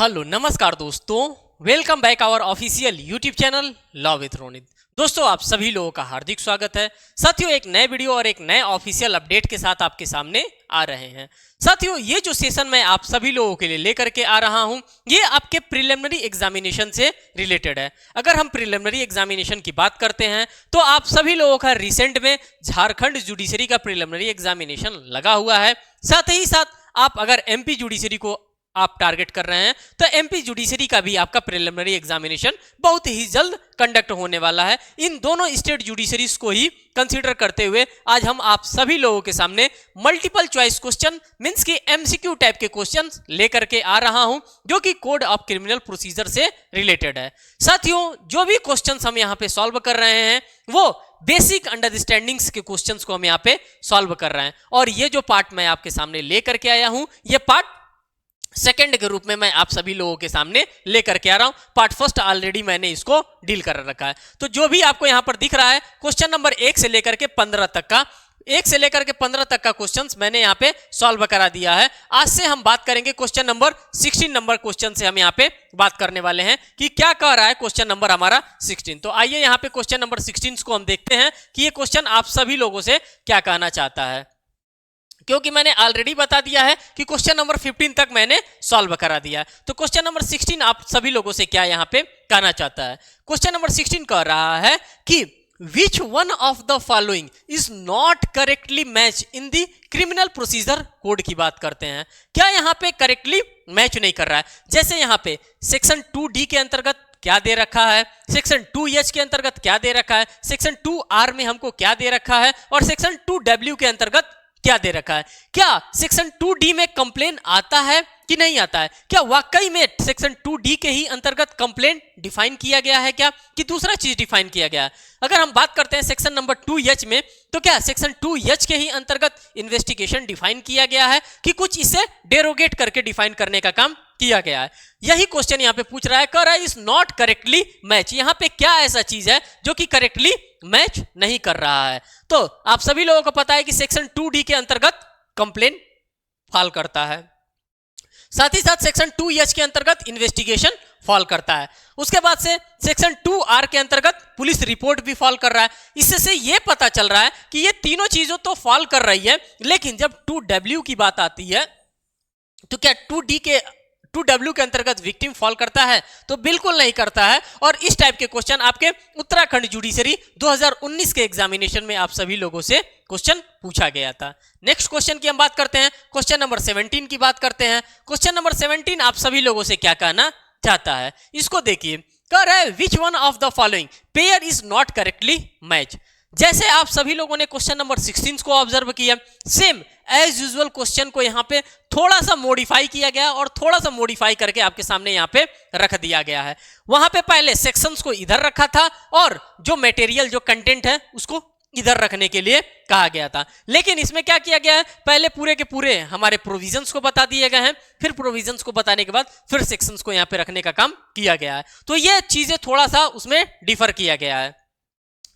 Hello नमस्कार दोस्तों, welcome back our official YouTube channel law with Ronit. दोस्तों आप सभी लोगों का हार्दिक स्वागत है। साथियों एक नए वीडियो और एक नए ऑफिशियल अपडेट के साथ आपके सामने आ रहे हैं। साथियों ये जो सेशन मैं आप सभी लोगों के लिए लेकर के आ रहा हूं, ये आपके प्रिलिमिनरी एग्जामिनेशन से रिलेटेड है। अगर हम प्रिलिमिनरी एग्जामिनेशन की बात करते हैं तो आप सभी लोगों का रिसेंट में झारखंड जुडिशरी का प्रिलिमिनरी एग्जामिनेशन लगा हुआ है। साथ ही साथ आप अगर एमपी जुडिशरी को आप टारगेट कर रहे हैं तो एमपी जुडिशरी का भी आपका प्रिलिमिनरी एग्जामिनेशन बहुत ही जल्द कंडक्ट होने वाला है। इन दोनों स्टेट जुडिशरीज को ही कंसीडर करते हुए आज हम आप सभी लोगों के सामने मल्टीपल चॉइस क्वेश्चन मींस की एमसीक्यू टाइप के क्वेश्चन लेकर के आ रहा हूं, जो कि कोड ऑफ क्रिमिनल प्रोसीजर से रिलेटेड है। साथियों जो भी क्वेश्चन हम यहाँ पे सॉल्व कर रहे हैं वो बेसिक अंडरस्टैंडिंग्स के क्वेश्चंस को हम यहाँ पे सॉल्व कर रहे हैं, और ये जो पार्ट मैं आपके सामने लेकर के आया हूं ये पार्ट सेकंड के रूप में मैं आप सभी लोगों के सामने लेकर के आ रहा हूं। पार्ट फर्स्ट ऑलरेडी मैंने इसको डील कर रखा है। तो जो भी आपको यहां पर दिख रहा है क्वेश्चन नंबर 1 से लेकर के 15 तक का 1 से लेकर के 15 तक का क्वेश्चंस मैंने यहाँ पे सॉल्व करा दिया है। आज से हम बात करेंगे क्वेश्चन नंबर 16 नंबर क्वेश्चन से हम यहाँ पे बात करने वाले हैं कि क्या कह रहा है क्वेश्चन नंबर हमारा 16। तो आइए यहाँ पे क्वेश्चन नंबर 16 को हम देखते हैं कि ये क्वेश्चन आप सभी लोगों से क्या कहना चाहता है, क्योंकि मैंने ऑलरेडी बता दिया है कि क्वेश्चन नंबर 15 तक मैंने सॉल्व करा दिया है। तो क्वेश्चन नंबर 16 आप सभी लोगों से क्या यहाँ पे कहना चाहता है। क्वेश्चन नंबर 16 कह रहा है कि विच one of the following is not correctly match in the criminal procedure code की बात करते हैं। क्या यहाँ पे करेक्टली मैच नहीं कर रहा है। जैसे यहाँ पे सेक्शन 2D के अंतर्गत क्या दे रखा है, सेक्शन 2H के अंतर्गत क्या दे रखा है, सेक्शन 2R में हमको क्या दे रखा है, और सेक्शन 2W के अंतर्गत क्या दे रखा है। क्या सेक्शन 2D में कंप्लेन आता है कि नहीं आता है। क्या वाकई में सेक्शन 2D के ही अंतर्गत कंप्लेन डिफाइन किया गया है क्या, कि दूसरा चीज डिफाइन किया गया है। अगर हम बात करते हैं सेक्शन नंबर 2H में, तो क्या सेक्शन 2H के ही अंतर्गत इन्वेस्टिगेशन डिफाइन किया गया है कि कुछ इसे डेरोगेट करके डिफाइन करने का काम किया गया है। यही क्वेश्चन यहाँ पे पूछ रहा है, कह रहा है इज नॉट करेक्टली मैच। यहाँ पे क्या ऐसा चीज है जो कि करेक्टली मैच नहीं कर रहा है। तो आप सभी लोगों को पता है कि सेक्शन 2D के अंतर्गत कंप्लेन फॉल करता है, साथ ही साथ सेक्शन 2H के अंतर्गत इन्वेस्टिगेशन फॉल करता है। उसके बाद से सेक्शन 2R के अंतर्गत पुलिस रिपोर्ट भी फॉल कर रहा है। इससे ये पता चल रहा है कि ये तीनों चीजों तो फॉल कर रही है, लेकिन जब 2W की बात आती है तो क्या 2W के अंतर्गत विक्टिम फॉल करता है, तो बिल्कुल नहीं करता है। और इस टाइप के क्वेश्चन आपके उत्तराखंड जुडिशरी 2019 के एग्जामिनेशन में आप सभी लोगों से क्वेश्चन पूछा गया था। नेक्स्ट क्वेश्चन की हम बात करते हैं, क्वेश्चन नंबर 17 की बात करते हैं। क्वेश्चन नंबर 17 आप सभी लोगों से क्या कहना चाहता है, इसको देखिए। कह रहा है विच one of the following pair is not correctly match. जैसे आप सभी लोगों ने क्वेश्चन नंबर 16 को ऑब्जर्व किया, सेम एज यूजुअल क्वेश्चन को यहाँ पे थोड़ा सा मॉडिफाई किया गया और थोड़ा सा मॉडिफाई करके आपके सामने यहाँ पे रख दिया गया है। वहां पे पहले सेक्शंस को इधर रखा था और जो मटेरियल जो कंटेंट है उसको इधर रखने के लिए कहा गया था, लेकिन इसमें क्या किया गया है, पहले पूरे के पूरे हमारे प्रोविजंस को बता दिए गए हैं, फिर प्रोविजंस को बताने के बाद फिर सेक्शंस को यहाँ पे रखने का काम किया गया है। तो ये चीजें थोड़ा सा उसमें डिफर किया गया है।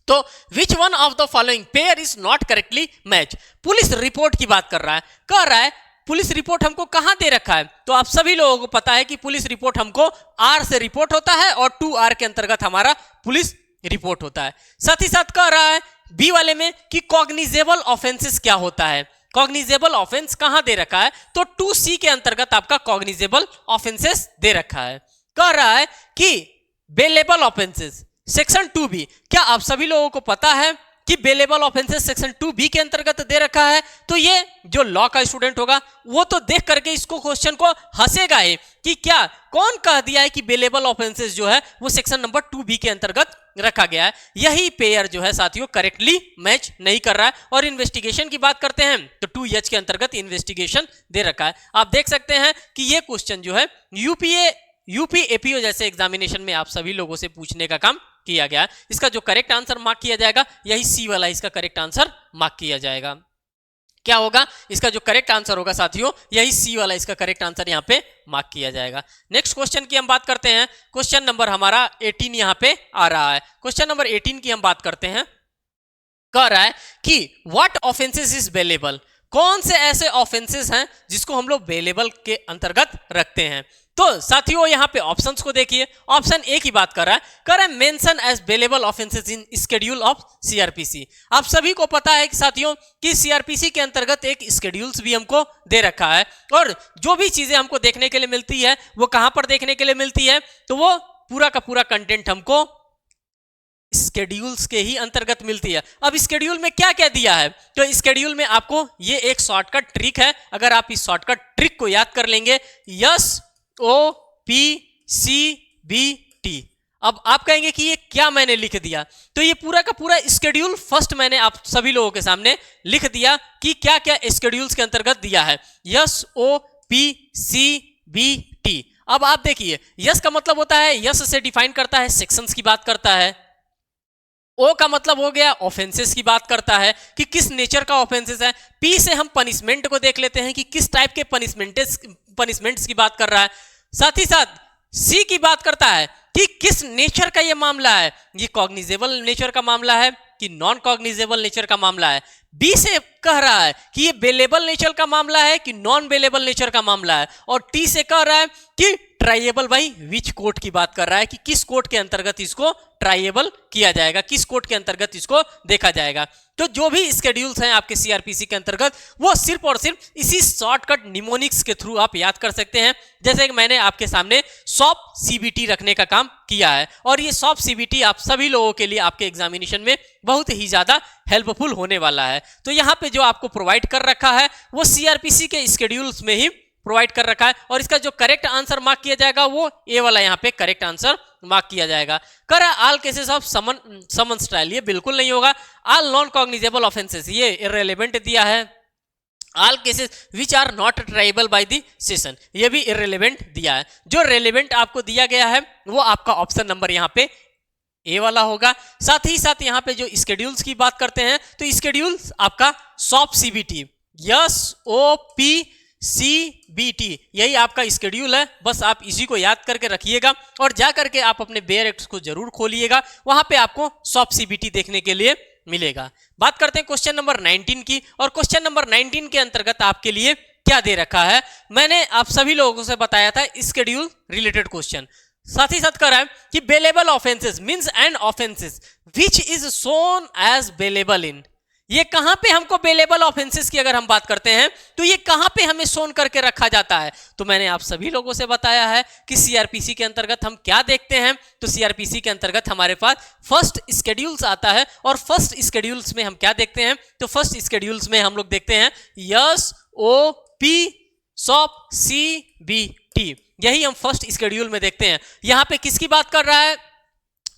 तो विच one of the following pair is not correctly match. Police report की बात कर रहा है, कह रहा है पुलिस रिपोर्ट हमको कहां दे रखा है। तो आप सभी लोगों को पता है कि पुलिस रिपोर्ट हमको R से रिपोर्ट होता है और 2R के अंतर्गत हमारा पुलिस रिपोर्ट होता है। साथ ही साथ कह रहा है बी वाले में कि कॉग्निजेबल ऑफेंसेस क्या होता है। कॉग्निजेबल ऑफेंस कहां दे रखा है, तो 2C के अंतर्गत आपका कॉग्निजेबल ऑफेंसेस दे रखा है। कह रहा है कि बेलेबल ऑफेंसेस सेक्शन 2B। क्या आप सभी लोगों को पता है कि बेलेबल ऑफेंसेस सेक्शन 2B के अंतर्गत दे रखा है। तो ये जो लॉ का स्टूडेंट होगा वो तो देख करके इसको क्वेश्चन को हंसेगा ही कि क्या कौन कह दिया है कि बेलेबल ऑफेंसेस जो है वो सेक्शन नंबर 2B के अंतर्गत रखा गया है। यही पेयर जो है साथियों करेक्टली मैच नहीं कर रहा है। और इन्वेस्टिगेशन की बात करते हैं तो 2H के अंतर्गत इन्वेस्टिगेशन दे रखा है। आप देख सकते हैं कि ये क्वेश्चन जो है यूपी एपीओ जैसे एग्जामिनेशन में आप सभी लोगों से पूछने का काम किया गया। इसका जो करेक्ट आंसर मार्क किया जाएगा यही सी वाला इसका करेक्ट आंसर मार्क किया जाएगा। क्या होगा, इसका जो करेक्ट आंसर होगा साथियों यही सी वाला इसका करेक्ट आंसर यहाँ पे मार्क किया जाएगा। नेक्स्ट क्वेश्चन की हम बात करते हैं, क्वेश्चन नंबर हमारा 18 यहाँ पे आ रहा है। क्वेश्चन नंबर 18 की हम बात करते हैं, कह रहा है कि व्हाट ऑफेंसेस इज बेलेबल। कौन से ऐसे ऑफेंसेस हैं जिसको हम लोग बेलेबल के अंतर्गत रखते हैं। तो साथियों यहाँ पे ऑप्शंस को देखिए, ऑप्शन ए की बात कर रहा है mention as bailable offences in schedule of CrPC. आप सभी को पता है कि साथियों कि सीआरपीसी के अंतर्गत एक शेड्यूल्स भी हमको दे रखा है, और जो भी चीजें हमको देखने के लिए मिलती है वो कहां पर देखने के लिए मिलती है, तो वो पूरा का पूरा कंटेंट हमको स्केड्यूल्स के ही अंतर्गत मिलती है। अब स्केड्यूल में क्या क्या दिया है, तो स्केड्यूल में आपको ये एक शॉर्टकट ट्रिक है, अगर आप इस शॉर्टकट ट्रिक को याद कर लेंगे, SOPCBT। अब आप कहेंगे कि ये क्या मैंने लिख दिया, तो ये पूरा का पूरा स्केड्यूल फर्स्ट मैंने आप सभी लोगों के सामने लिख दिया कि क्या क्या स्केड्यूल्स के अंतर्गत दिया है, SOPCBT। अब आप देखिए, यस का मतलब होता है, यस से डिफाइन करता है, सेक्शंस की बात करता है। ओ का मतलब हो गया ऑफेंसेस की बात करता है कि किस नेचर का ऑफेंसेस है। पी से हम पनिशमेंट को देख लेते हैं कि किस टाइप के पनिशमेंट्स की बात कर रहा है। साथ ही साथ सी की बात करता है कि किस नेचर का ये मामला है, ये कॉग्निजेबल नेचर का मामला है कि नॉन कॉग्निजेबल नेचर का मामला है। बी से कह रहा है कि ये बेलेबल नेचर का मामला है कि नॉन बेलेबल नेचर का मामला है, और टी से कह रहा है कि ट्राइएबल बाई विच कोर्ट की बात कर रहा है कि किस कोर्ट के अंतर्गत इसको ट्राइएबल किया जाएगा, किस कोर्ट के अंतर्गत इसको देखा जाएगा। तो जो भी स्केड्यूल्स हैं आपके सीआरपीसी के अंतर्गत वो सिर्फ और सिर्फ इसी शॉर्टकट निमोनिक्स के थ्रू आप याद कर सकते हैं, जैसे कि मैंने आपके सामने सॉप सीबीटी रखने का काम किया है, और ये सॉप सीबीटी आप सभी लोगों के लिए आपके एग्जामिनेशन में बहुत ही ज्यादा हेल्पफुल होने वाला है। तो यहाँ पे जो आपको प्रोवाइड कर रखा है वो सीआरपीसी के स्केड्यूल्स में ही प्रोवाइड कर रखा है, और इसका जो करेक्ट आंसर मार्क किया जाएगा वो ए वाला यहाँ पे करेक्ट आंसर मार्क किया जाएगा। All cases of summons trial, ये बिल्कुल नहीं होगा। ऑल नॉन कॉग्निजेबल ऑफेंसेस, ये इररिलेवेंट दिया है। All cases which are not triable by the session, ये भी इररिलेवेंट दिया है। जो रेलेवेंट आपको दिया गया है वो आपका ऑप्शन नंबर यहाँ पे ए वाला होगा। साथ ही साथ यहाँ पे जो स्केड्यूल्स की बात करते हैं तो स्केड्यूल्स आपका सॉप सीबीटी, SOPCBT, यही आपका स्केड्यूल है। बस आप इसी को याद करके रखिएगा और जा करके आप अपने बेयर एक्ट्स को जरूर खोलिएगा, वहां पे आपको सॉप सीबीटी देखने के लिए मिलेगा। बात करते हैं क्वेश्चन नंबर 19 की, और क्वेश्चन नंबर 19 के अंतर्गत आपके लिए क्या दे रखा है, मैंने आप सभी लोगों से बताया था स्केड्यूल रिलेटेड क्वेश्चन। साथ ही साथ कह रहा है कि bailable offences means and offences which is shown as bailable in, ये कहां पे हमको बेलेबल ऑफेंसेस की अगर हम बात करते हैं तो ये कहां पे हमें शोन करके रखा जाता है। तो मैंने आप सभी लोगों से बताया है कि सीआरपीसी के अंतर्गत हम क्या देखते हैं, तो सीआरपीसी के अंतर्गत हमारे पास फर्स्ट स्केड्यूल्स आता है, और फर्स्ट स्केड्यूल्स में हम क्या देखते हैं, तो फर्स्ट स्केड्यूल्स में हम लोग देखते हैं SOPCBT, यही हम फर्स्ट स्केड्यूल में देखते हैं। यहां पे किसकी बात कर रहा है,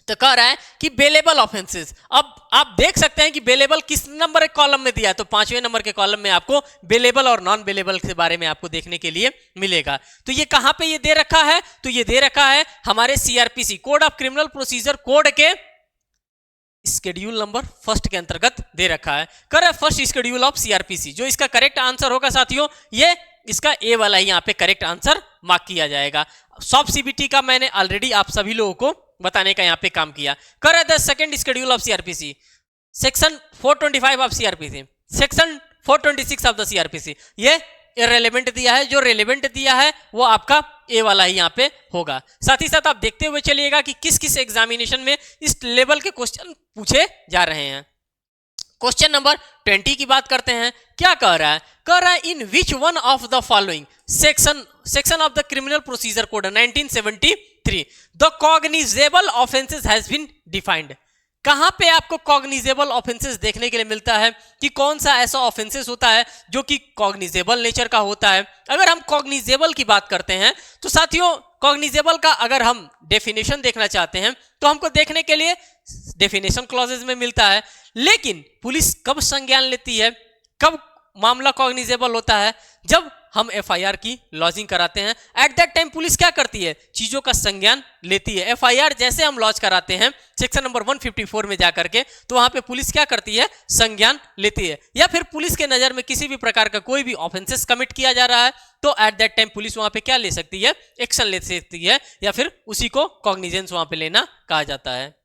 तो कह रहा है कि बेलेबल ऑफेंसेस। अब आप देख सकते हैं कि बेलेबल किस नंबर के कॉलम में दिया है, तो 5वें नंबर के कॉलम में आपको बेलेबल और नॉन बेलेबल के बारे में आपको देखने के लिए मिलेगा। तो ये कहां पे ये दे रखा है, तो ये दे रखा है हमारे CrPC code of criminal procedure code के स्केड्यूल नंबर फर्स्ट के अंतर्गत दे रखा है। कर फर्स्ट स्केड्यूल ऑफ सीआरपीसी, जो इसका करेक्ट आंसर होगा साथियों, ये इसका ए वाला ही यहाँ पे करेक्ट आंसर मार्क किया जाएगा। सॉप सीबीटी का मैंने ऑलरेडी आप सभी लोगों को बताने का यहाँ पे काम किया। कर the second schedule of CrPC, section 425 of CrPC, section 426 of the CrPC, ये इररिलेवेंट दिया है। जो रेलेवेंट दिया है वो आपका ए वाला ही यहाँ पे होगा। साथ ही साथ आप देखते हुए चलिएगा कि किस किस एग्जामिनेशन में इस लेवल के क्वेश्चन पूछे जा रहे हैं। क्वेश्चन नंबर 20 की बात करते हैं, क्या कह रहा है, कह रहा है in which one of the following section of the criminal procedure code 1973 the cognizable offences has been defined. कहां पे आपको कॉग्निजेबल ऑफेंसेस देखने के लिए मिलता है कि कौन सा ऐसा ऑफेंसेस होता है जो कि कॉग्निजेबल नेचर का होता है। अगर हम कॉग्निजेबल की बात करते हैं तो साथियों कॉग्निजेबल का अगर हम डेफिनेशन देखना चाहते हैं तो हमको देखने के लिए डेफिनेशन क्लॉजेज में मिलता है, लेकिन पुलिस कब संज्ञान लेती है, कब मामला कॉग्निजेबल होता है, जब हम एफआईआर की लॉजिंग कराते हैं। एट दैट टाइम पुलिस क्या करती है, चीजों का संज्ञान लेती है। एफआईआर जैसे हम लॉन्च कराते हैं सेक्शन नंबर 154 में जाकर के, तो वहां पे पुलिस क्या करती है, संज्ञान लेती है। या फिर पुलिस के नजर में किसी भी प्रकार का कोई भी ऑफेंसेस कमिट किया जा रहा है तो एट दैट टाइम पुलिस वहां पे क्या ले सकती है, एक्शन ले सकती है, या फिर उसी को कॉग्निजेंस वहां पे लेना कहा जाता है।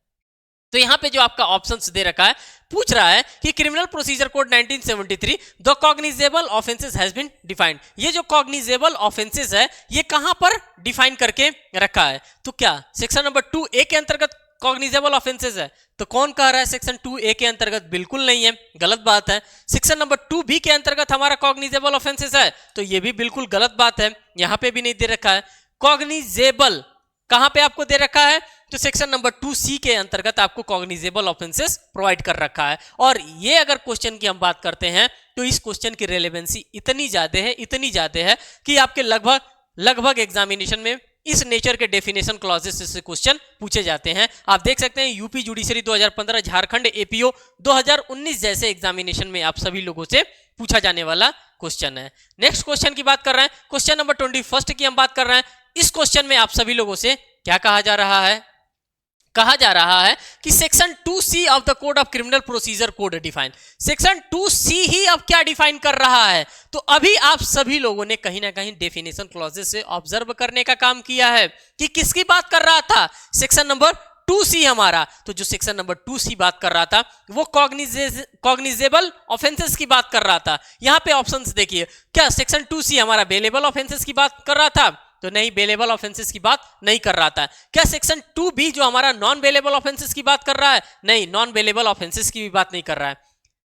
तो यहाँ पे जो आपका ऑप्शंस दे रखा है पूछ रहा है कि criminal procedure code 1973 the cognizable offences has been defined. ये जो कॉग्निजेबल ऑफेंसेस है ये कहां पर डिफाइन करके रखा है? तो क्या सेक्शन नंबर 2A के अंतर्गत कॉग्निजेबल ऑफेंसेस है? तो कौन कह रहा है सेक्शन 2A के अंतर्गत? बिल्कुल नहीं है, गलत बात है। सेक्शन नंबर 2B के अंतर्गत हमारा कॉग्निजेबल ऑफेंसेस है? तो ये भी बिल्कुल गलत बात है, यहां पे भी नहीं दे रखा है। कॉग्निजेबल कहां पे आपको दे रखा है? तो सेक्शन नंबर 2C के अंतर्गत आपको कॉग्निजेबल ऑफेंसेस प्रोवाइड कर रखा है। और ये अगर क्वेश्चन की हम बात करते हैं तो इस क्वेश्चन की रेलेवेंसी इतनी ज्यादा है कि आपके लगभग एग्जामिनेशन में इस नेचर के डेफिनेशन क्लॉजेस से क्वेश्चन पूछे जाते हैं। आप देख सकते हैं यूपी जुडिशरी 2015, झारखंड एपीओ 2019 जैसे एग्जामिनेशन में आप सभी लोगों से पूछा जाने वाला क्वेश्चन है। नेक्स्ट क्वेश्चन की बात कर रहे हैं, क्वेश्चन नंबर 21 की हम बात कर रहे हैं। इस क्वेश्चन में आप सभी लोगों से क्या कहा जा रहा है? कहा जा रहा है कि section 2C of the code of criminal procedure code define. Section 2C ही अब क्या डिफाइन कर रहा है? तो अभी आप सभी लोगों ने कहीं ना कहीं डेफिनेशन क्लॉजेस से ऑब्जर्व करने का काम किया है कि किसकी बात कर रहा था? सेक्शन नंबर 2C हमारा। तो जो सेक्शन नंबर 2C बात कर रहा था वो कॉग्निजेबल ऑफेंसेस की बात कर रहा था। यहां पे ऑप्शंस देखिए, क्या सेक्शन 2C हमारा बेलेबल ऑफेंसेस की बात कर रहा था? तो नहीं, बेलेबल ऑफेंसेस की बात नहीं कर रहा था। क्या सेक्शन 2B जो हमारा नॉन बेलेबल ऑफेंसेस की बात कर रहा है? नहीं, नॉन बेलेबल ऑफेंसेस की भी बात नहीं कर रहा है।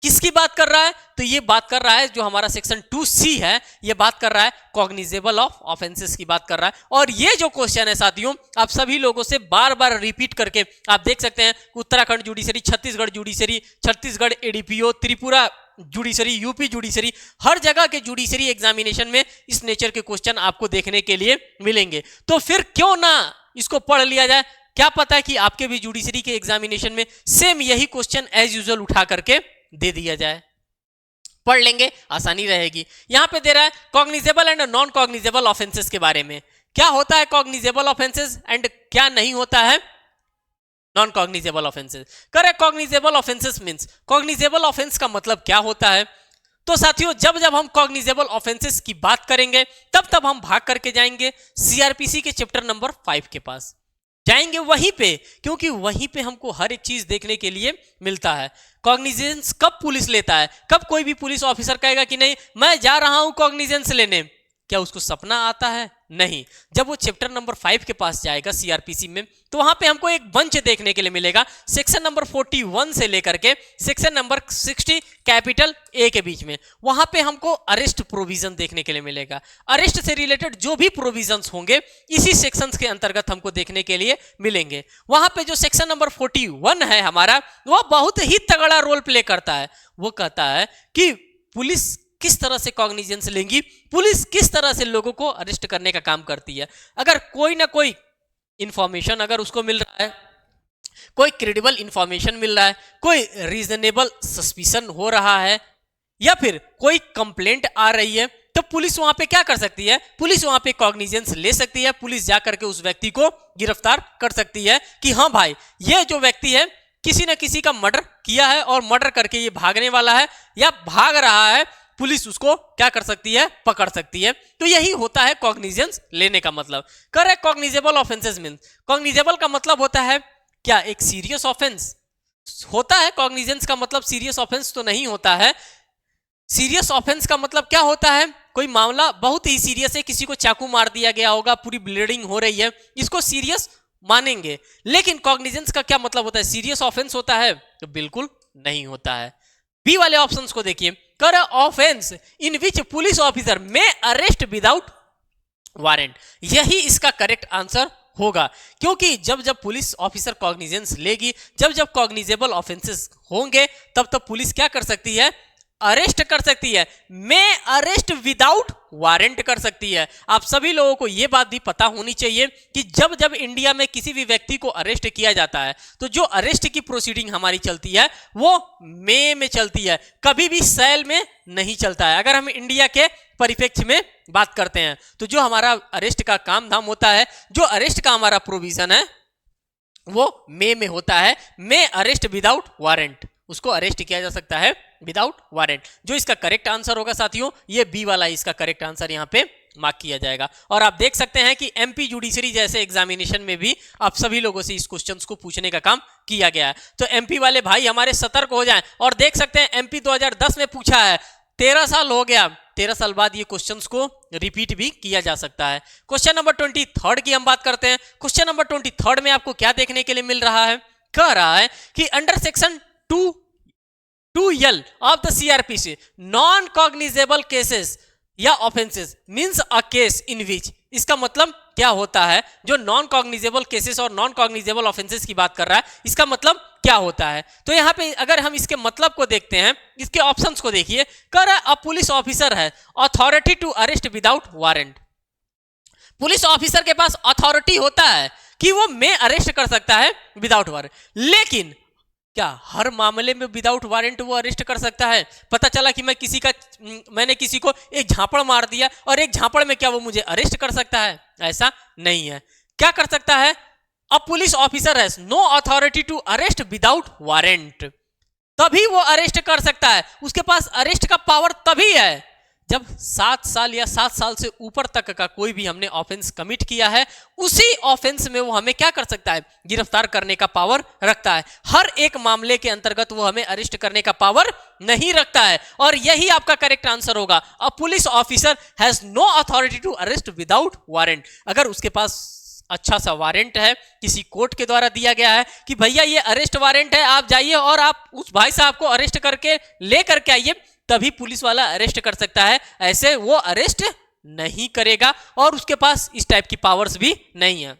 किसकी बात कर रहा है? तो ये बात कर रहा है जो हमारा सेक्शन 2C है, ये बात कर रहा है कॉग्निजेबल ऑफ ऑफेंसेस की बात कर रहा है। और ये जो क्वेश्चन है साथियों, आप सभी लोगों से बार बार रिपीट करके आप देख सकते हैं Uttarakhand judiciary, Chhattisgarh judiciary, Chhattisgarh ADPO, Tripura judiciary, UP judiciary, हर जगह के जुडिशरी एग्जामिनेशन में इस नेचर के क्वेश्चन आपको देखने के लिए मिलेंगे। तो फिर क्यों ना इसको पढ़ लिया जाए? क्या पता है कि आपके भी जुडिशरी के एग्जामिनेशन में सेम यही क्वेश्चन एज यूजुअल उठा करके दे दिया जाए। पढ़ लेंगे, आसानी रहेगी। यहां पे दे रहा है cognizable and non cognizable offences के बारे में। क्या होता है कॉग्निजेबल ऑफेंसेस एंड क्या नहीं होता है non cognizable offences? Correct, cognizable offences means, cognizable offence का मतलब क्या होता है? तो साथियों जब हम कॉग्निजेबल ऑफेंसेस की बात करेंगे तब हम भाग करके जाएंगे सीआरपीसी के चैप्टर नंबर 5 के पास, जाएंगे वहीं पे, क्योंकि वहीं पे हमको हर एक चीज देखने के लिए मिलता है। कॉग्निजेंस कब पुलिस लेता है? कब कोई भी पुलिस ऑफिसर कहेगा कि नहीं मैं जा रहा हूं कॉग्निजेंस लेने? क्या उसको सपना आता है? नहीं। जब वो चैप्टर नंबर 5 के पास जाएगा सीआरपीसी में तो वहां पे हमको एक बंच देखने के लिए मिलेगा, सेक्शन नंबर 41 से लेकर के सेक्शन नंबर 60 कैपिटल ए के बीच में। वहां पे हमको अरेस्ट प्रोविजन देखने के लिए मिलेगा। अरेस्ट से रिलेटेड जो भी प्रोविजंस होंगे इसी सेक्शंस के अंतर्गत हमको देखने के लिए मिलेंगे। वहां पे जो सेक्शन नंबर 41 है हमारा, वो बहुत ही तगड़ा रोल प्ले करता है। वो कहता है कि पुलिस किस तरह से कॉग्निजेंस लेंगी, पुलिस किस तरह से लोगों को अरेस्ट करने का काम करती है। अगर कोई ना कोई इंफॉर्मेशन अगर उसको मिल रहा है, कोई क्रेडिबल इंफॉर्मेशन मिल रहा है, कोई रीजनेबल सस्पिशन हो रहा है, या फिर कोई कंप्लेंट आ रही है, तो पुलिस वहां पे क्या कर सकती है? पुलिस वहां पे कॉग्निजेंस ले सकती है। पुलिस जा करके उस व्यक्ति को गिरफ्तार कर सकती है कि हाँ भाई ये जो व्यक्ति है किसी न किसी का मर्डर किया है और मर्डर करके ये भागने वाला है या भाग रहा है, पुलिस उसको क्या कर सकती है? पकड़ सकती है। तो यही होता है कॉग्निजेंस लेने का मतलब। Correct, cognizable offences means, cognizable का मतलब होता है क्या? एक सीरियस ऑफेंस होता है। कॉग्निजेंस का मतलब सीरियस ऑफेंस तो नहीं होता है। सीरियस ऑफेंस का मतलब क्या होता है? कोई मामला बहुत ही सीरियस है, किसी को चाकू मार दिया गया होगा, पूरी ब्लीडिंग हो रही है, इसको सीरियस मानेंगे। लेकिन कॉग्निजेंस का क्या मतलब होता है? सीरियस ऑफेंस होता है? तो बिल्कुल नहीं होता है। बी वाले ऑप्शंस को देखिए, कर ऑफेंस इन विच पुलिस ऑफिसर में अरेस्ट विदाउट वारंट, यही इसका करेक्ट आंसर होगा। क्योंकि जब पुलिस ऑफिसर कॉग्निजेंस लेगी, जब कॉग्निजेबल ऑफेंसेस होंगे, तब पुलिस क्या कर सकती है? अरेस्ट कर सकती है। मैं अरेस्ट विदाउट वारंट कर सकती है। आप सभी लोगों को यह बात भी पता होनी चाहिए कि जब इंडिया में किसी भी व्यक्ति को अरेस्ट किया जाता है तो जो अरेस्ट की प्रोसीडिंग हमारी चलती है वो मे में चलती है, कभी भी सेल में नहीं चलता है। अगर हम इंडिया के परिप्रेक्ष्य में बात करते हैं तो जो हमारा अरेस्ट का काम धाम होता है, जो अरेस्ट का हमारा प्रोविजन है वो मे में होता है। मे अरेस्ट विदाउट वारंट, उसको अरेस्ट किया जा सकता है विदाउट वारंट। जो इसका करेक्ट आंसर होगा साथियों, ये बी वाला इसका करेक्ट आंसर यहां पे मार्क किया जाएगा। और आप देख सकते हैं कि एमपी जुडिशरी जैसे एग्जामिनेशन में भी आप सभी लोगों से इस क्वेश्चंस को पूछने का काम किया गया है। तो एमपी वाले भाई हमारे सतर्क हो जाएं। और देख सकते हैं एमपी 2010 में पूछा है, 13 साल हो गया, 13 साल बाद ये क्वेश्चंस को रिपीट भी किया जा सकता है। क्वेश्चन नंबर 23 की हम बात करते हैं। क्वेश्चन नंबर 23 में आपको क्या देखने के लिए मिल रहा है? कह रहा है कि under section 2L of the CrPC non cognizable cases या offences means a case in which, इसका मतलब क्या होता है? जो नॉन कॉग्निजेबल केसेस और नॉन कॉग्निजेबल ऑफेंसेस की बात कर रहा है, इसका मतलब क्या होता है? तो यहां पे अगर हम इसके मतलब को देखते हैं, इसके ऑप्शंस को देखिए। कह रहा है अ पुलिस ऑफिसर है authority to arrest without warrant. Police officer के पास अथॉरिटी होता है कि वो मैं अरेस्ट कर सकता है विदाउट वारंट, लेकिन क्या हर मामले में विदाउट वारंट वो अरेस्ट कर सकता है? पता चला कि मैंने किसी को एक झापड़ मार दिया और एक झापड़ में क्या वो मुझे अरेस्ट कर सकता है? ऐसा नहीं है। क्या कर सकता है? A police officer has no authority to arrest without warrant, तभी वो अरेस्ट कर सकता है। उसके पास अरेस्ट का पावर तभी है जब 7 साल या 7 साल से ऊपर तक का कोई भी हमने ऑफेंस कमिट किया है, उसी ऑफेंस में वो हमें क्या कर सकता है? गिरफ्तार करने का पावर रखता है। हर एक मामले के अंतर्गत वो हमें अरेस्ट करने का पावर नहीं रखता है। और यही आपका करेक्ट आंसर होगा। A police officer has no authority to arrest without warrant. अगर उसके पास अच्छा सा वारंट है, किसी कोर्ट के द्वारा दिया गया है कि भैया ये अरेस्ट वारंट है, आप जाइए और आप उस भाई साहब को अरेस्ट करके ले करके आइए, तभी पुलिस वाला अरेस्ट कर सकता है। ऐसे वो अरेस्ट नहीं करेगा और उसके पास इस टाइप की पावर्स भी नहीं है।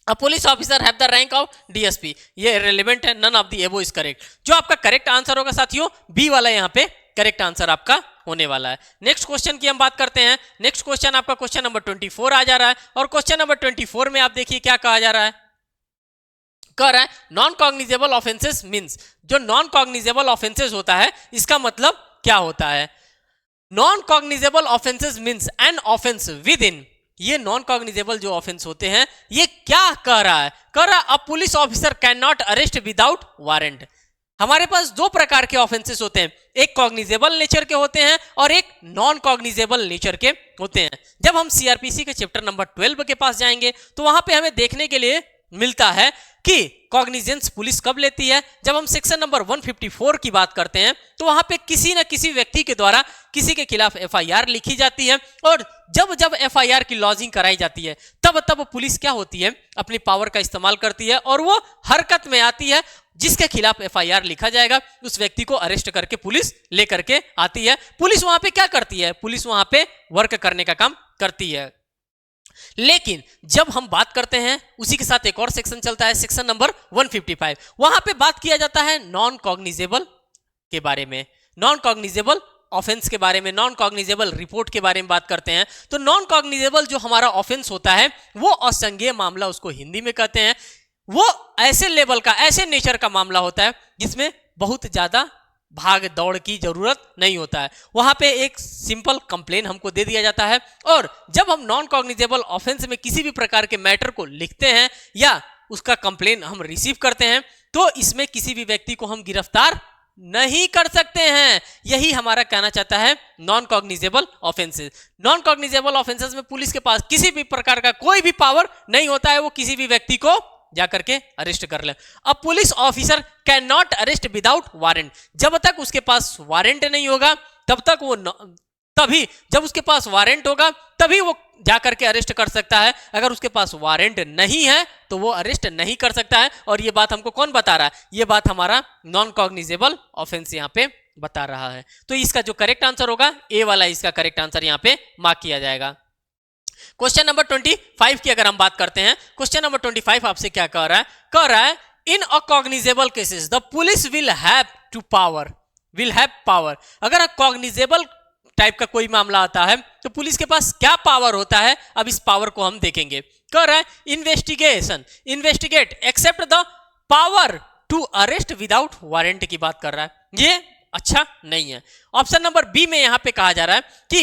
A police officer have the rank of DSP, ये रिलेवेंट है। None of the above is correct. जो आपका करेक्ट आंसर होगा साथियों, बी वाला यहाँ पे करेक्ट आंसर आपका होने वाला है। नेक्स्ट क्वेश्चन की हम बात करते हैं। नेक्स्ट क्वेश्चन आपका क्वेश्चन नंबर 24 आ जा रहा है। और क्वेश्चन नंबर 24 में आप देखिए क्या कहा जा रहा है। कह रहा है नॉन कॉग्निजेबल ऑफेंसेस मींस, जो नॉन कॉग्निजेबल ऑफेंसेस होता है इसका मतलब क्या होता है? Non cognizable offences means an offence with in, ये नॉन कॉग्निजेबल जो ऑफेंस होते हैं, ये क्या कह रहा है? कह रहा है a police officer can not arrest without warrant. हमारे पास दो प्रकार के ऑफेंसेस होते हैं, एक कॉग्निजेबल नेचर के होते हैं और एक नॉन कॉग्निजेबल नेचर के होते हैं। जब हम सीआरपीसी के चैप्टर नंबर 12 के पास जाएंगे तो वहां पे हमें देखने के लिए मिलता है कि कॉग्निजेंस पुलिस कब लेती है। जब हम सेक्शन नंबर 154 की बात करते हैं तो वहां पे किसी न किसी व्यक्ति के द्वारा किसी के खिलाफ एफआईआर लिखी जाती है, और जब जब एफआईआर की लॉजिंग कराई जाती है तब तब पुलिस क्या होती है? अपनी पावर का इस्तेमाल करती है और वो हरकत में आती है। जिसके खिलाफ एफआईआर लिखा जाएगा उस व्यक्ति को अरेस्ट करके पुलिस लेकर के आती है। पुलिस वहां पे क्या करती है? पुलिस वहां पे वर्क करने का काम करती है। लेकिन जब हम बात करते हैं, उसी के साथ एक और सेक्शन चलता है, सेक्शन नंबर 155। वहां पे बात किया जाता है नॉन कॉग्निजेबल के बारे में, नॉन कॉग्निजेबल ऑफेंस के बारे में, नॉन कॉग्निजेबल रिपोर्ट के बारे में बात करते हैं। तो नॉन कॉग्निजेबल जो हमारा ऑफेंस होता है वो असंज्ञेय मामला उसको हिंदी में कहते हैं। वो ऐसे लेवल का, ऐसे नेचर का मामला होता है जिसमें बहुत ज्यादा भाग दौड़ की जरूरत नहीं होता है। वहां पे एक सिंपल कंप्लेन हमको दे दिया जाता है, और जब हम नॉन कॉग्निजेबल ऑफेंस में किसी भी प्रकार के मैटर को लिखते हैं या उसका कंप्लेन हम रिसीव करते हैं तो इसमें किसी भी व्यक्ति को हम गिरफ्तार नहीं कर सकते हैं। यही हमारा कहना चाहता है non cognizable offences. Non cognizable offences में पुलिस के पास किसी भी प्रकार का कोई भी पावर नहीं होता है, वो किसी भी व्यक्ति को जाकर के अरेस्ट कर ले। अब police officer can not arrest without warrant, जब तक उसके पास वारंट नहीं होगा तब तक वो तभी जब उसके पास वारंट होगा तभी वो जाकर के अरेस्ट कर सकता है। अगर उसके पास वारंट नहीं है तो वो अरेस्ट नहीं कर सकता है। और ये बात हमको कौन बता रहा है? ये बात हमारा नॉन कॉग्निजेबल ऑफेंस यहाँ पे बता रहा है। तो इसका जो करेक्ट आंसर होगा ए वाला, इसका करेक्ट आंसर यहाँ पे मार्क किया जाएगा। क्वेश्चन नंबर 25 की अगर हम बात करते हैं, क्वेश्चन नंबर 25 आपसे क्या कह रहा है? कह रहा है in a cognizable cases the police will have power. अगर कॉग्निजेबल टाइप का कोई मामला आता है तो पुलिस के पास क्या पावर होता है? अब इस पावर को हम देखेंगे। कह रहा है investigate except the power to arrest without warrant की बात कर रहा है। ये अच्छा नहीं है। ऑप्शन नंबर बी में यहां पे कहा जा रहा है कि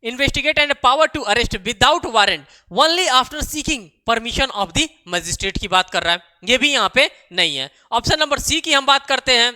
investigate and power to arrest without warrant only after seeking permission of the magistrate की बात कर रहा है। ये भी यहां पे नहीं है। ऑप्शन नंबर सी की हम बात करते हैं।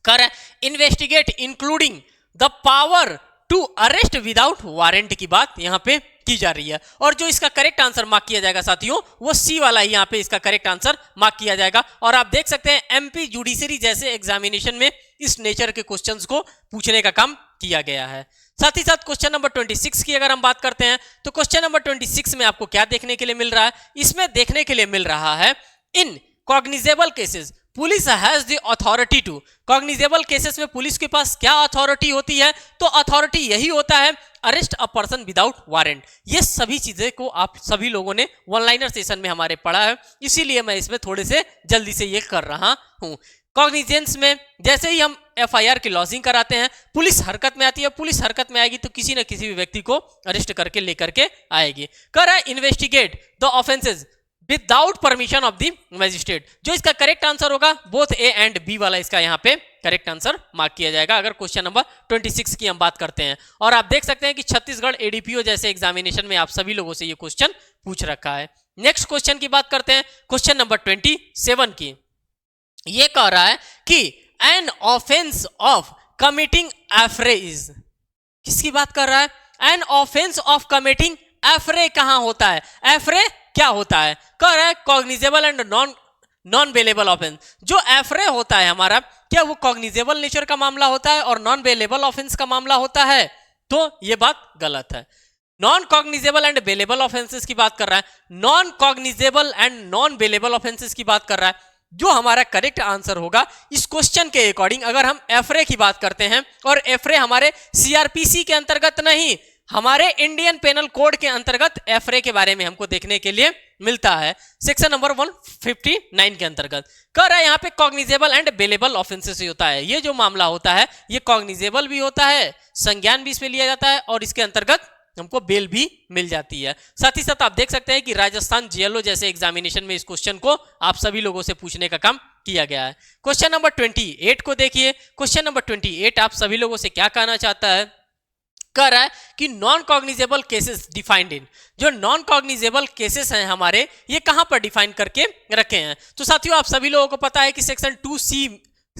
कर investigate including the power to arrest without warrant की बात यहाँ पे की जा रही है। और जो इसका करेक्ट आंसर मार्क किया जाएगा साथियों, वो सी वाला ही यहाँ पे इसका करेक्ट आंसर मार्क किया जाएगा। और आप देख सकते हैं एमपी जुडिशरी जैसे एग्जामिनेशन में इस नेचर के क्वेश्चंस को पूछने का काम किया गया है। साथ ही साथ क्वेश्चन नंबर 26 की अगर हम बात करते हैं तो क्वेश्चन नंबर 26 में आपको क्या देखने के लिए मिल रहा है? इसमें देखने के लिए मिल रहा है in cognizable cases police has the authority to. Cognizable cases में पुलिस के पास क्या अथॉरिटी होती है? तो अथॉरिटी यही होता है arrest a person without warrant. ये सभी चीजें को आप सभी लोगों ने वन लाइनर सेशन में हमारे पढ़ा है, इसीलिए मैं इसमें थोड़े से जल्दी से ये कर रहा हूं। कॉग्निजेंस में जैसे ही हम एफआईआर की लॉजिंग कराते हैं, पुलिस हरकत में आती है। पुलिस हरकत में आएगी तो किसी न किसी भी व्यक्ति को अरेस्ट करके लेकर के आएगी। कर है investigate the offences without permission of the magistrate. जो इसका करेक्ट आंसर होगा बोथ ए एंड बी वाला इसका यहाँ पे करेक्ट आंसर मार्क किया जाएगा अगर क्वेश्चन नंबर 26 की हम बात करते हैं। और आप देख सकते हैं कि छत्तीसगढ़ एडीपीओ जैसे एग्जामिनेशन में आप सभी लोगों से ये क्वेश्चन पूछ रखा है। नेक्स्ट क्वेश्चन की बात करते हैं, क्वेश्चन नंबर 27 की। ये कह रहा है कि an offence of committing affray is, किसकी बात कर रहा है? An offence of committing affray कहां होता है? एफ्रे क्या होता है? कह रहा है cognizable and non bailable offence. जो एफ्रे होता है हमारा, क्या वो कॉग्निजेबल नेचर का मामला होता है और नॉन बेलेबल ऑफेंस का मामला होता है? तो ये बात गलत है। Non cognizable and bailable offences की बात कर रहा है, non cognizable and non bailable offences की बात कर रहा है। जो हमारा करेक्ट आंसर होगा इस क्वेश्चन के अकॉर्डिंग, अगर हम एफरे की बात करते हैं, और एफरे हमारे सीआरपीसी के अंतर्गत नहीं, हमारे इंडियन पेनल कोड के अंतर्गत एफरे के बारे में हमको देखने के लिए मिलता है सेक्शन नंबर 159 के अंतर्गत। कह रहा है यहाँ पे कॉग्निजेबल एंड बेलेबल ऑफेंसेस होता है। ये जो मामला होता है ये कॉग्निजेबल भी होता है, संज्ञान भी इसमें लिया जाता है और इसके अंतर्गत हमको बेल भी मिल जाती है। साथ ही साथ आप देख सकते हैं कि राजस्थान जेएलओ जैसे एग्जामिनेशन में इस क्वेश्चन को आप सभी लोगों से पूछने का काम किया गया है। क्वेश्चन नंबर 28 को देखिए। क्वेश्चन नंबर 28 आप सभी लोगों से क्या कहना चाहता है? कह रहा है कि non cognizable cases defined in. जो नॉन कॉग्निजेबल केसेस हैं हमारे, ये कहां पर डिफाइन करके रखे हैं? तो साथियों आप सभी लोगों को पता है कि सेक्शन 2C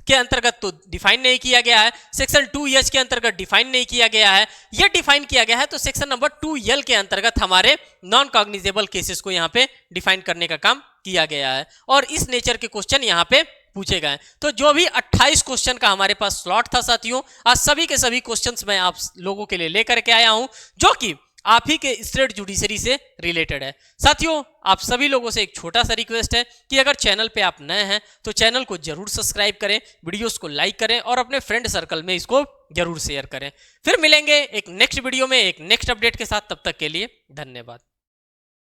के अंतर्गत तो डिफाइन नहीं किया गया है, सेक्शन 2H के अंतर्गत डिफाइन नहीं किया गया है, ये डिफाइन किया गया है तो सेक्शन नंबर 2L के अंतर्गत हमारे नॉन कॉग्निजेबल केसेस को यहाँ पे डिफाइन करने का काम किया गया है और इस नेचर के क्वेश्चन यहाँ पे पूछे गए। तो जो भी 28 क्वेश्चन का हमारे पास स्लॉट था साथियों, आज सभी के सभी क्वेश्चंस मैं आप लोगों के लिए लेकर के आया हूं जो कि आप ही के स्टेट जुडिशरी से रिलेटेड है। साथियों आप सभी लोगों से एक छोटा सा रिक्वेस्ट है कि अगर चैनल पे आप नए हैं तो चैनल को जरूर सब्सक्राइब करें, वीडियोस को लाइक करें और अपने फ्रेंड सर्कल में इसको जरूर शेयर करें। फिर मिलेंगे एक नेक्स्ट वीडियो में एक नेक्स्ट अपडेट के साथ, तब तक के लिए धन्यवाद।